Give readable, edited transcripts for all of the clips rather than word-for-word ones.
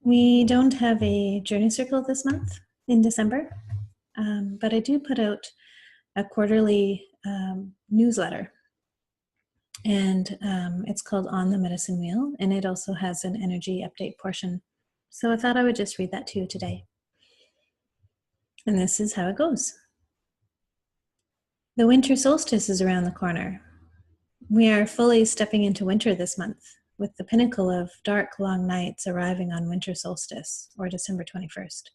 We don't have a journey circle this month in December, but I do put out a quarterly newsletter, and it's called On the Medicine Wheel, and it also has an energy update portion. So I thought I would just read that to you today. And this is how it goes. The winter solstice is around the corner. We are fully stepping into winter this month, with the pinnacle of dark, long nights arriving on winter solstice, or December 21st.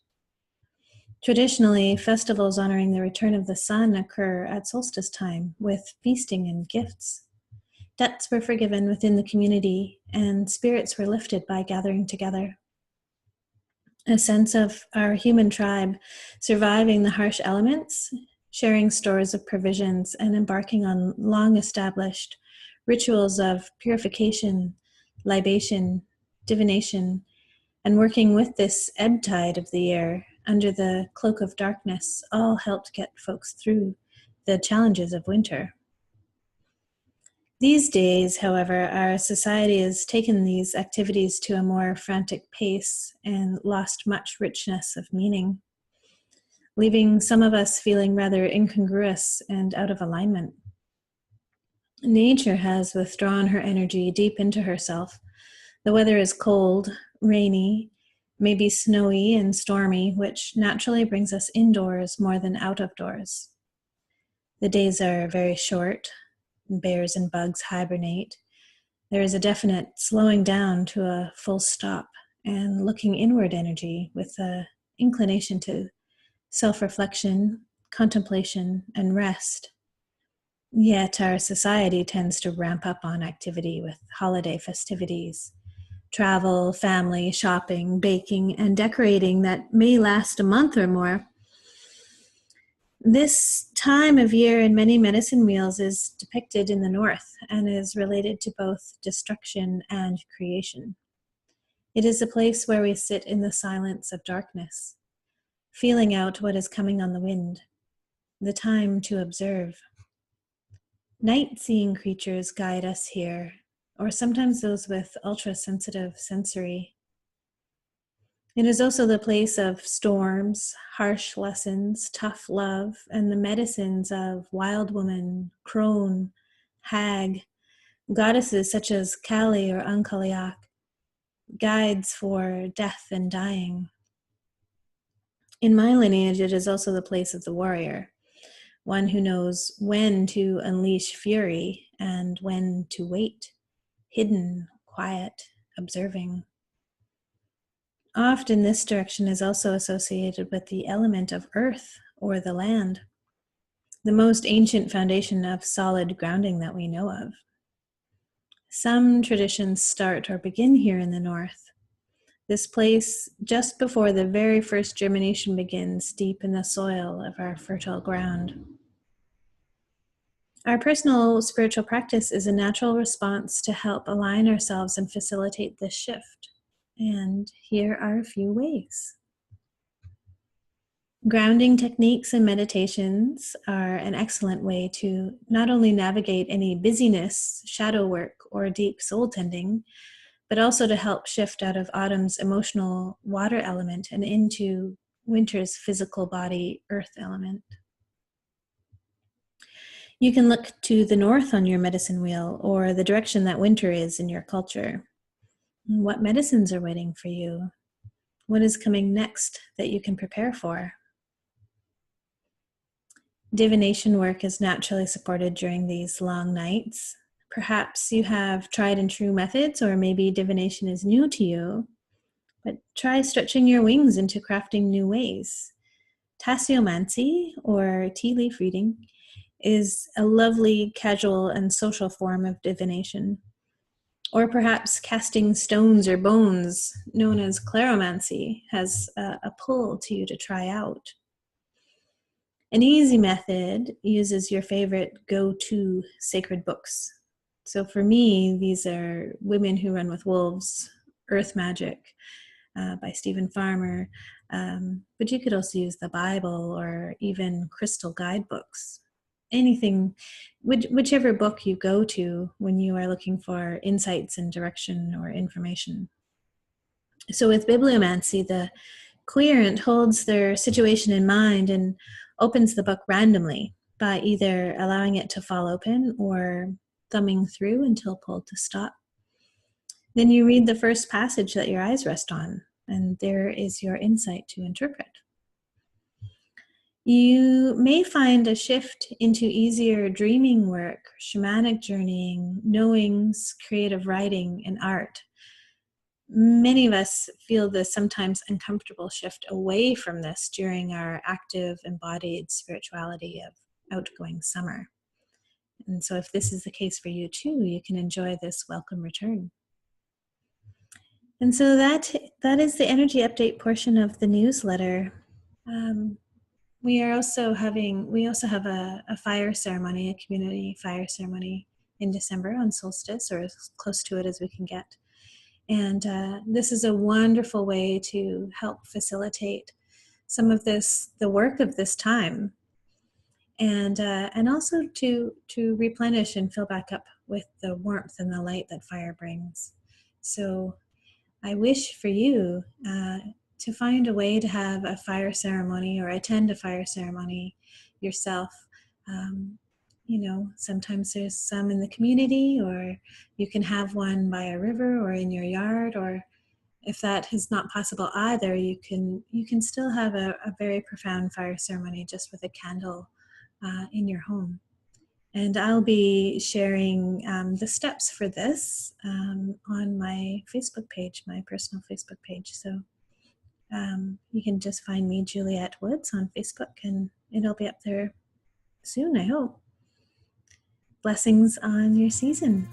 Traditionally, festivals honoring the return of the sun occur at solstice time with feasting and gifts. Debts were forgiven within the community, and spirits were lifted by gathering together. A sense of our human tribe surviving the harsh elements, sharing stores of provisions, and embarking on long-established rituals of purification, libation, divination, and working with this ebb tide of the year under the cloak of darkness all helped get folks through the challenges of winter. These days, however, our society has taken these activities to a more frantic pace and lost much richness of meaning, leaving some of us feeling rather incongruous and out of alignment. Nature has withdrawn her energy deep into herself. The weather is cold, rainy, maybe snowy and stormy, which naturally brings us indoors more than out of doors. The days are very short. Bears and bugs hibernate. There is a definite slowing down to a full stop and looking inward energy with an inclination to self-reflection, contemplation, and rest. Yet our society tends to ramp up on activity with holiday festivities, travel, family, shopping, baking, and decorating that may last a month or more. This time of year in many medicine wheels is depicted in the north and is related to both destruction and creation. It is a place where we sit in the silence of darkness, feeling out what is coming on the wind, the time to observe. Night-seeing creatures guide us here, or sometimes those with ultra-sensitive sensory. It is also the place of storms, harsh lessons, tough love, and the medicines of wild woman, crone, hag, goddesses such as Kali or Ankaliak, guides for death and dying. In my lineage, it is also the place of the warrior, one who knows when to unleash fury and when to wait, hidden, quiet, observing. Often this direction is also associated with the element of earth or the land, the most ancient foundation of solid grounding that we know of. Some traditions start or begin here in the north, this place just before the very first germination begins deep in the soil of our fertile ground. Our personal spiritual practice is a natural response to help align ourselves and facilitate this shift. And here are a few ways. Grounding techniques and meditations are an excellent way to not only navigate any busyness, shadow work, or deep soul tending, but also to help shift out of autumn's emotional water element and into winter's physical body earth element. You can look to the north on your medicine wheel or the direction that winter is in your culture. What medicines are waiting for you? What is coming next that you can prepare for? Divination work is naturally supported during these long nights. Perhaps you have tried and true methods, or maybe divination is new to you, but try stretching your wings into crafting new ways. Tasseomancy, or tea leaf reading, is a lovely, casual, and social form of divination. Or perhaps casting stones or bones, known as claromancy, has a pull to you to try out. An easy method uses your favorite go-to sacred books. So for me, these are Women Who Run with Wolves, Earth Magic by Stephen Farmer. But you could also use the Bible or even crystal guidebooks. Anything, whichever book you go to when you are looking for insights and direction or information. So with bibliomancy, the querent holds their situation in mind and opens the book randomly by either allowing it to fall open or thumbing through until pulled to stop. Then you read the first passage that your eyes rest on, and there is your insight to interpret. You may find a shift into easier dreaming work, shamanic journeying, knowings, creative writing, and art. Many of us feel this sometimes uncomfortable shift away from this during our active, embodied spirituality of outgoing summer. And so if this is the case for you too, you can enjoy this welcome return. And so that is the energy update portion of the newsletter. We also have a fire ceremony, a community fire ceremony in December on solstice, or as close to it as we can get. And this is a wonderful way to help facilitate some of the work of this time, and also to replenish and fill back up with the warmth and the light that fire brings. So I wish for you to find a way to have a fire ceremony or attend a fire ceremony yourself. Sometimes there's some in the community, or you can have one by a river or in your yard, or if that is not possible either, you can still have a very profound fire ceremony just with a candle in your home. And I'll be sharing the steps for this on my Facebook page, my personal Facebook page. So you can just find me, Juliette Woods, on Facebook, and it'll be up there soon, I hope. Blessings on your season.